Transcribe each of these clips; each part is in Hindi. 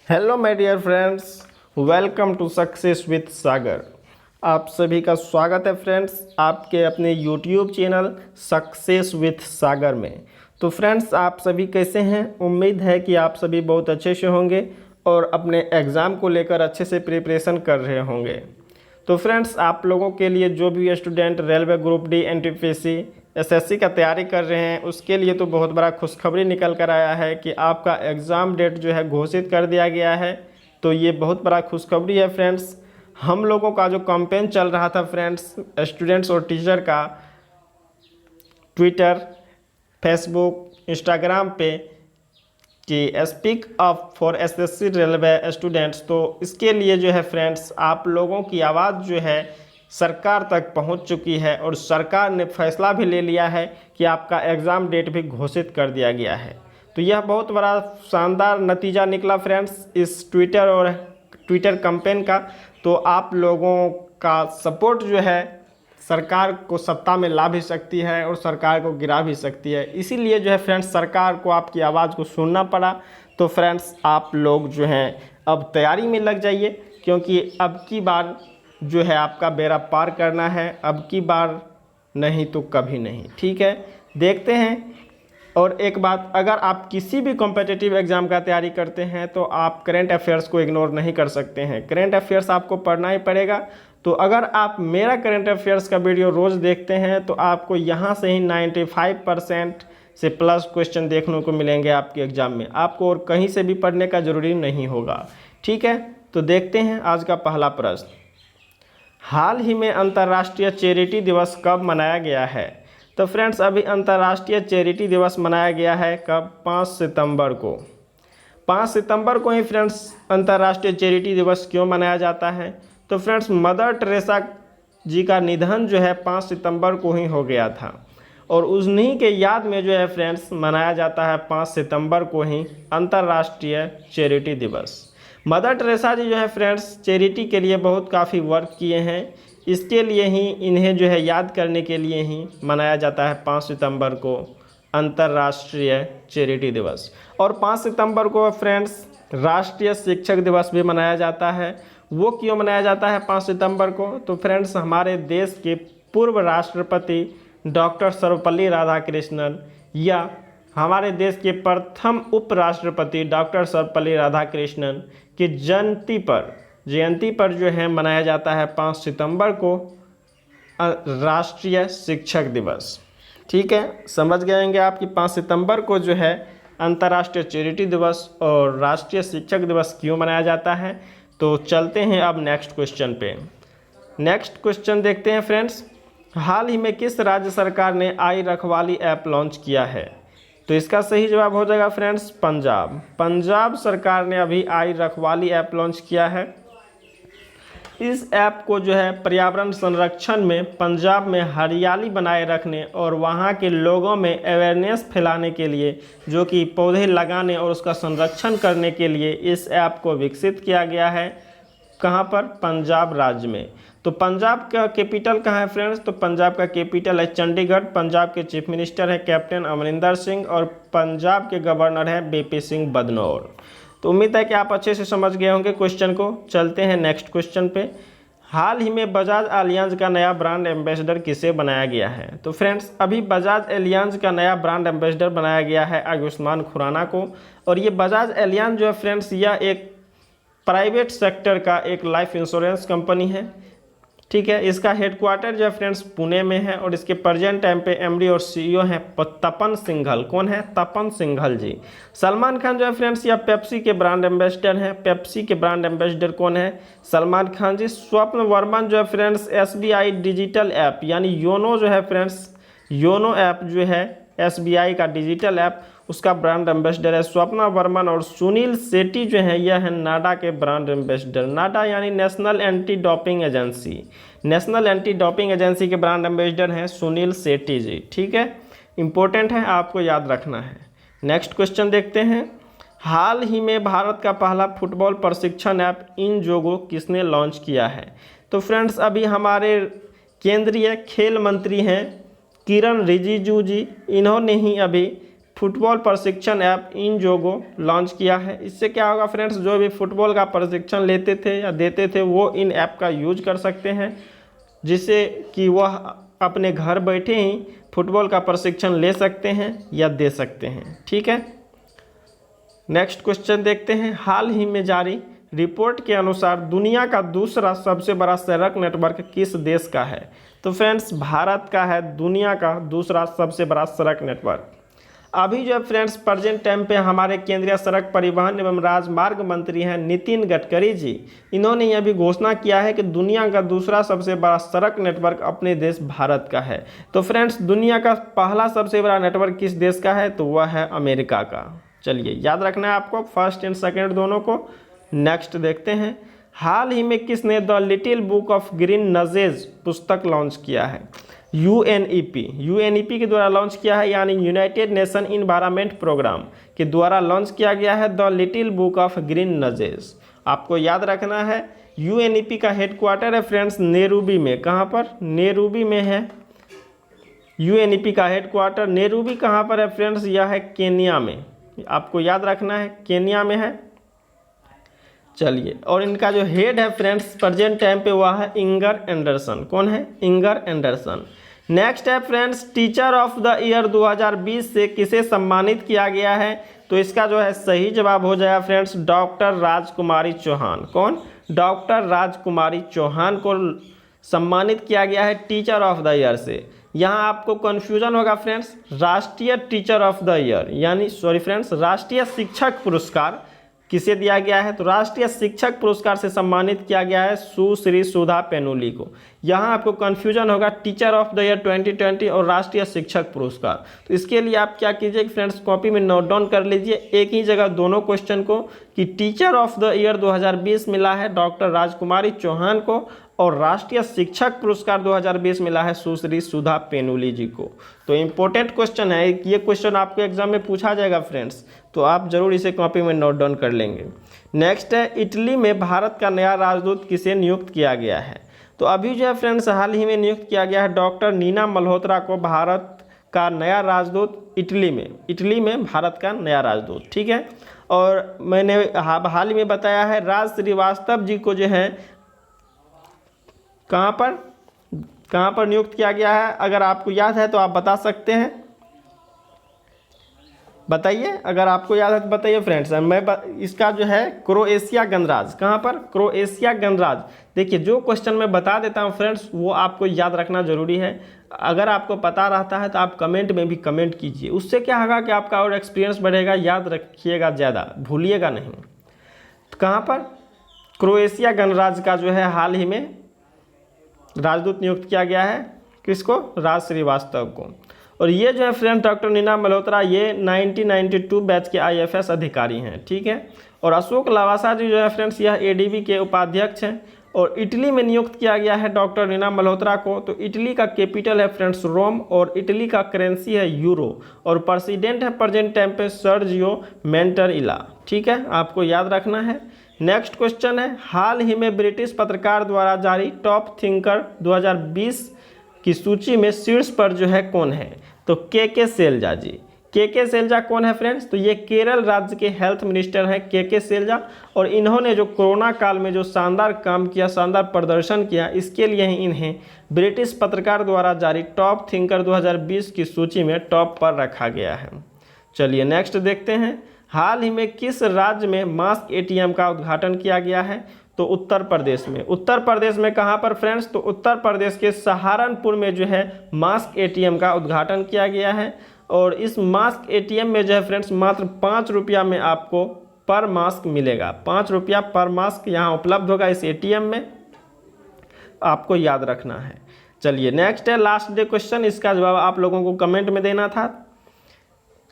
Hello my dear friends, welcome to success with Sagar. आप सभी का स्वागत है फ्रेंड्स आपके अपने YouTube channel success with Sagar में। तो फ्रेंड्स, आप सभी कैसे हैं? उम्मीद है कि आप सभी बहुत अच्छे से होंगे और अपने एग्ज़ाम को लेकर अच्छे से प्रिपरेशन कर रहे होंगे। तो फ्रेंड्स, आप लोगों के लिए जो भी student railway group D, NTPC, SSC का तैयारी कर रहे हैं उसके लिए तो बहुत बड़ा खुशखबरी निकल कर आया है कि आपका एग्ज़ाम डेट जो है घोषित कर दिया गया है। तो ये बहुत बड़ा खुशखबरी है फ्रेंड्स। हम लोगों का जो कैंपेन चल रहा था फ्रेंड्स, स्टूडेंट्स और टीचर का, ट्विटर, फेसबुक, इंस्टाग्राम पे, कि speak up for SSC railway students, तो इसके लिए जो है फ्रेंड्स आप लोगों की आवाज़ जो है सरकार तक पहुंच चुकी है और सरकार ने फैसला भी ले लिया है कि आपका एग्ज़ाम डेट भी घोषित कर दिया गया है। तो यह बहुत बड़ा शानदार नतीजा निकला फ्रेंड्स इस ट्विटर कैंपेन का। तो आप लोगों का सपोर्ट जो है सरकार को सत्ता में ला भी सकती है और सरकार को गिरा भी सकती है। इसीलिए जो है फ्रेंड्स सरकार को आपकी आवाज़ को सुनना पड़ा। तो फ्रेंड्स आप लोग जो हैं अब तैयारी में लग जाइए, क्योंकि अब की बार जो है आपका बेड़ा पार करना है, अब की बार नहीं तो कभी नहीं। ठीक है, देखते हैं। और एक बात, अगर आप किसी भी कॉम्पिटिटिव एग्ज़ाम का तैयारी करते हैं तो आप करंट अफेयर्स को इग्नोर नहीं कर सकते हैं। करंट अफेयर्स आपको पढ़ना ही पड़ेगा। तो अगर आप मेरा करंट अफेयर्स का वीडियो रोज़ देखते हैं तो आपको यहाँ से ही 95% से प्लस क्वेश्चन देखने को मिलेंगे आपके एग्ज़ाम में। आपको और कहीं से भी पढ़ने का ज़रूरी नहीं होगा। ठीक है, तो देखते हैं आज का पहला प्रश्न। हाल ही में अंतर्राष्ट्रीय चैरिटी दिवस कब मनाया गया है? तो फ्रेंड्स, अभी अंतर्राष्ट्रीय चैरिटी दिवस मनाया गया है कब? 5 सितंबर को। 5 सितंबर को ही फ्रेंड्स अंतर्राष्ट्रीय चैरिटी दिवस क्यों मनाया जाता है? तो फ्रेंड्स, मदर टेरेसा जी का निधन जो है 5 सितंबर को ही हो गया था और उन्हीं के याद में जो है फ्रेंड्स मनाया जाता है 5 सितंबर को ही अंतर्राष्ट्रीय चैरिटी दिवस। मदर टेरेसा जी जो है फ्रेंड्स चैरिटी के लिए बहुत काफ़ी वर्क किए हैं। इसके लिए ही इन्हें जो है याद करने के लिए ही मनाया जाता है 5 सितंबर को अंतर्राष्ट्रीय चैरिटी दिवस। और 5 सितंबर को फ्रेंड्स राष्ट्रीय शिक्षक दिवस भी मनाया जाता है। वो क्यों मनाया जाता है 5 सितंबर को? तो फ्रेंड्स, हमारे देश के पूर्व राष्ट्रपति डॉक्टर सर्वपल्ली राधाकृष्णन या हमारे देश के प्रथम उपराष्ट्रपति डॉक्टर सर्वपल्ली राधाकृष्णन की जयंती पर जो है मनाया जाता है 5 सितंबर को राष्ट्रीय शिक्षक दिवस। ठीक है, समझ गए होंगे आप कि 5 सितंबर को जो है अंतर्राष्ट्रीय चैरिटी दिवस और राष्ट्रीय शिक्षक दिवस क्यों मनाया जाता है। तो चलते हैं अब नेक्स्ट क्वेश्चन पे। नेक्स्ट क्वेश्चन देखते हैं फ्रेंड्स। हाल ही में किस राज्य सरकार ने आई रखवाली ऐप लॉन्च किया है? तो इसका सही जवाब हो जाएगा फ्रेंड्स पंजाब। पंजाब सरकार ने अभी आई रखवाली ऐप लॉन्च किया है। इस ऐप को जो है पर्यावरण संरक्षण में, पंजाब में हरियाली बनाए रखने और वहाँ के लोगों में अवेयरनेस फैलाने के लिए, जो कि पौधे लगाने और उसका संरक्षण करने के लिए इस ऐप को विकसित किया गया है। कहाँ पर? पंजाब राज्य में। तो पंजाब का कैपिटल कहाँ है फ्रेंड्स? तो पंजाब का कैपिटल है चंडीगढ़। पंजाब के चीफ मिनिस्टर है कैप्टन अमरिंदर सिंह और पंजाब के गवर्नर है बीपी सिंह बदनौर। तो उम्मीद है कि आप अच्छे से समझ गए होंगे क्वेश्चन को। चलते हैं नेक्स्ट क्वेश्चन पे। हाल ही में बजाज एलियांज का नया ब्रांड एम्बेसडर किसे बनाया गया है? तो फ्रेंड्स, अभी बजाज एलियांज का नया ब्रांड एम्बेसडर बनाया गया है आयुष्मान खुराना को। और ये बजाज एलियांज जो है फ्रेंड्स, यह एक प्राइवेट सेक्टर का एक लाइफ इंश्योरेंस कंपनी है। ठीक है, इसका हेडक्वार्टर जो है फ्रेंड्स पुणे में है और इसके प्रेजेंट टाइम पे एमडी और सीईओ हैं तपन सिंघल। कौन है? तपन सिंघल जी। सलमान खान जो है फ्रेंड्स यह पेप्सी के ब्रांड एम्बेसडर हैं। पेप्सी के ब्रांड एम्बेसडर कौन है? सलमान खान जी। स्वप्न वर्मन जो है फ्रेंड्स एसबीआई डिजिटल ऐप यानी योनो जो है फ्रेंड्स, योनो ऐप जो है एसबीआई का डिजिटल ऐप, उसका ब्रांड एम्बेसडर है स्वप्ना वर्मन। और सुनील सेठी जो है यह है नाडा के ब्रांड एम्बेसडर। नाडा यानी national anti doping agency, national anti doping agency के ब्रांड एम्बेसडर हैं सुनील सेठी जी। ठीक है, इंपॉर्टेंट है, आपको याद रखना है। नेक्स्ट क्वेश्चन देखते हैं। हाल ही में भारत का पहला फुटबॉल प्रशिक्षण ऐप इनजोगो किसने लॉन्च किया है? तो फ्रेंड्स, अभी हमारे केंद्रीय खेल मंत्री हैं किरण रिजिजू जी, इन्होंने ही अभी फुटबॉल प्रशिक्षण ऐप इंजोगो लॉन्च किया है। इससे क्या होगा फ्रेंड्स, जो भी फुटबॉल का प्रशिक्षण लेते थे या देते थे वो इन ऐप का यूज कर सकते हैं, जिससे कि वह अपने घर बैठे ही फुटबॉल का प्रशिक्षण ले सकते हैं या दे सकते हैं। ठीक है, नेक्स्ट क्वेश्चन देखते हैं। हाल ही में जारी रिपोर्ट के अनुसार दुनिया का दूसरा सबसे बड़ा सड़क नेटवर्क किस देश का है? तो फ्रेंड्स भारत का है दुनिया का दूसरा सबसे बड़ा सड़क नेटवर्क। अभी जो है फ्रेंड्स प्रेजेंट टाइम पे हमारे केंद्रीय सड़क परिवहन एवं राजमार्ग मंत्री हैं नितिन गडकरी जी, इन्होंने यह भी घोषणा किया है कि दुनिया का दूसरा सबसे बड़ा सड़क नेटवर्क अपने देश भारत का है। तो फ्रेंड्स दुनिया का पहला सबसे बड़ा नेटवर्क किस देश का है? तो वह है अमेरिका का। चलिए याद रखना है आपको फर्स्ट एंड सेकेंड दोनों को। नेक्स्ट देखते हैं। हाल ही में किसने the little book of green nudges पुस्तक लॉन्च किया है? यूएनईपी के द्वारा लॉन्च किया है, यानी यूनाइटेड नेशन इन्वायरमेंट प्रोग्राम के द्वारा लॉन्च किया गया है the little book of green nudges. आपको याद रखना है यूएनईपी का हेडक्वार्टर है फ्रेंड्स नेरूबी में। कहाँ पर? नेरूबी में है यूएनईपी का हेडक्वार्टर। नेरूबी कहाँ पर है फ्रेंड्स? यह है केन्या में। आपको याद रखना है केन्या में है। चलिए, और इनका जो हेड है फ्रेंड्स प्रेजेंट टाइम पे वह है इंगर एंडरसन। कौन है? Inger Anderson. नेक्स्ट है friends teacher of the year 2020 से किसे सम्मानित किया गया है? तो इसका जो है सही जवाब हो जाएगा फ्रेंड्स डॉक्टर राजकुमारी चौहान। कौन? डॉक्टर राजकुमारी चौहान को सम्मानित किया गया है टीचर ऑफ द ईयर से। यहाँ आपको कन्फ्यूजन होगा फ्रेंड्स, राष्ट्रीय टीचर ऑफ द ईयर यानी सॉरी फ्रेंड्स राष्ट्रीय शिक्षक पुरस्कार किसे दिया गया है? तो राष्ट्रीय शिक्षक पुरस्कार से सम्मानित किया गया है सुश्री सुधा पेनुली को। यहाँ आपको कन्फ्यूजन होगा टीचर ऑफ द ईयर 2020 और राष्ट्रीय शिक्षक पुरस्कार। तो इसके लिए आप क्या कीजिए फ्रेंड्स कॉपी में नोट डाउन कर लीजिए एक ही जगह दोनों क्वेश्चन को, कि टीचर ऑफ द ईयर 2020 मिला है डॉक्टर राजकुमारी चौहान को और राष्ट्रीय शिक्षक पुरस्कार 2020 मिला है सुश्री सुधा पेनुली जी को। तो इम्पोर्टेंट क्वेश्चन है ये, क्वेश्चन आपको एग्जाम में पूछा जाएगा फ्रेंड्स, तो आप जरूर इसे कॉपी में नोट डाउन कर लेंगे। नेक्स्ट है इटली में भारत का नया राजदूत किसे नियुक्त किया गया है? तो अभी जो है फ्रेंड्स हाल ही में नियुक्त किया गया है डॉक्टर नीना मल्होत्रा को भारत का नया राजदूत इटली में भारत का नया राजदूत। ठीक है, और मैंने हाल ही में बताया है राज श्रीवास्तव जी को जो है कहाँ पर नियुक्त किया गया है? अगर आपको याद है तो आप बता सकते हैं, बताइए अगर आपको याद है तो बताइए फ्रेंड्स। इसका जो है क्रोएशिया गणराज्य। कहाँ पर? क्रोएशिया गणराज्य। देखिए जो क्वेश्चन मैं बता देता हूँ फ्रेंड्स वो आपको याद रखना जरूरी है। अगर आपको पता रहता है तो आप कमेंट में भी कमेंट कीजिए, उससे क्या होगा कि आपका और एक्सपीरियंस बढ़ेगा, याद रखिएगा ज़्यादा, भूलिएगा नहीं। तो कहाँ पर? क्रोएशिया गणराज्य का जो है हाल ही में राजदूत नियुक्त किया गया है। किसको? राज श्रीवास्तव को। और ये जो है फ्रेंड डॉक्टर नीना मल्होत्रा ये 1992 बैच के आईएफएस अधिकारी हैं। ठीक है, और अशोक लवासा जी जो है फ्रेंड्स यह एडीबी के उपाध्यक्ष हैं। और इटली में नियुक्त किया गया है डॉक्टर नीना मल्होत्रा को। तो इटली का कैपिटल है फ्रेंड्स रोम और इटली का करेंसी है यूरो और प्रेसिडेंट है प्रेजेंट टाइम पे सर्जियो मेंटरइला। ठीक है, आपको याद रखना है। नेक्स्ट क्वेश्चन है हाल ही में ब्रिटिश पत्रकार द्वारा जारी टॉप थिंकर 2020 की सूची में शीर्ष पर जो है कौन है? तो के शैलजा जी। के शैलजा कौन है फ्रेंड्स? तो ये केरल राज्य के हेल्थ मिनिस्टर हैं के शैलजा, और इन्होंने जो कोरोना काल में जो शानदार काम किया, शानदार प्रदर्शन किया, इसके लिए ही इन्हें ब्रिटिश पत्रकार द्वारा जारी टॉप थिंकर 2020 की सूची में टॉप पर रखा गया है। चलिए नेक्स्ट देखते हैं। हाल ही में किस राज्य में मास्क एटीएम का उद्घाटन किया गया है? तो उत्तर प्रदेश में। उत्तर प्रदेश में कहाँ पर फ्रेंड्स? तो उत्तर प्रदेश के सहारनपुर में जो है मास्क एटीएम का उद्घाटन किया गया है। और इस मास्क एटीएम में जो है फ्रेंड्स मात्र 5 रुपया में आपको पर मास्क मिलेगा। 5 रुपया पर मास्क यहाँ उपलब्ध होगा इस एटीएम में, आपको याद रखना है। चलिए नेक्स्ट है लास्ट डे क्वेश्चन, इसका जवाब आप लोगों को कमेंट में देना था।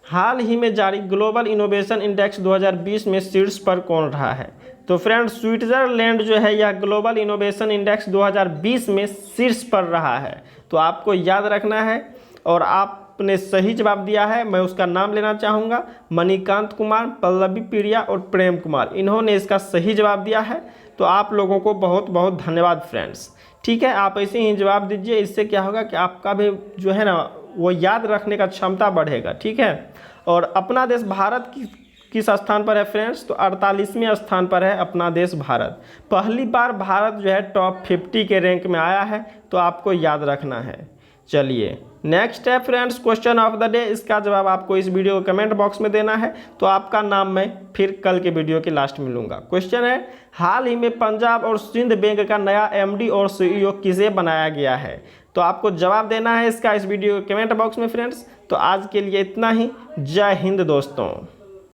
हाल ही में जारी ग्लोबल इनोवेशन इंडेक्स 2020 में शीर्ष पर कौन रहा है? तो फ्रेंड्स स्विट्जरलैंड जो है यह ग्लोबल इनोवेशन इंडेक्स 2020 में शीर्ष पर रहा है। तो आपको याद रखना है, और आपने सही जवाब दिया है। मैं उसका नाम लेना चाहूँगा, मणिकांत कुमार, पल्लवी प्रिया और प्रेम कुमार, इन्होंने इसका सही जवाब दिया है। तो आप लोगों को बहुत बहुत धन्यवाद फ्रेंड्स। ठीक है, आप ऐसे ही जवाब दीजिए, इससे क्या होगा कि आपका भी जो है ना वो याद रखने का क्षमता बढ़ेगा। ठीक है, और अपना देश भारत किस स्थान पर है फ्रेंड्स? तो 48वें स्थान पर है अपना देश भारत। पहली बार भारत जो है टॉप 50 के रैंक में आया है, तो आपको याद रखना है। चलिए नेक्स्ट है friends question of the day. इसका जवाब आपको इस वीडियो को कमेंट बॉक्स में देना है, तो आपका नाम मैं फिर कल के वीडियो के लास्ट में लूँगा। क्वेश्चन है, हाल ही में पंजाब और सिंध बैंक का नया एमडी और सीईओ किसे बनाया गया है? तो आपको जवाब देना है इसका इस वीडियो के कमेंट बॉक्स में फ्रेंड्स। तो आज के लिए इतना ही। जय हिंद दोस्तों।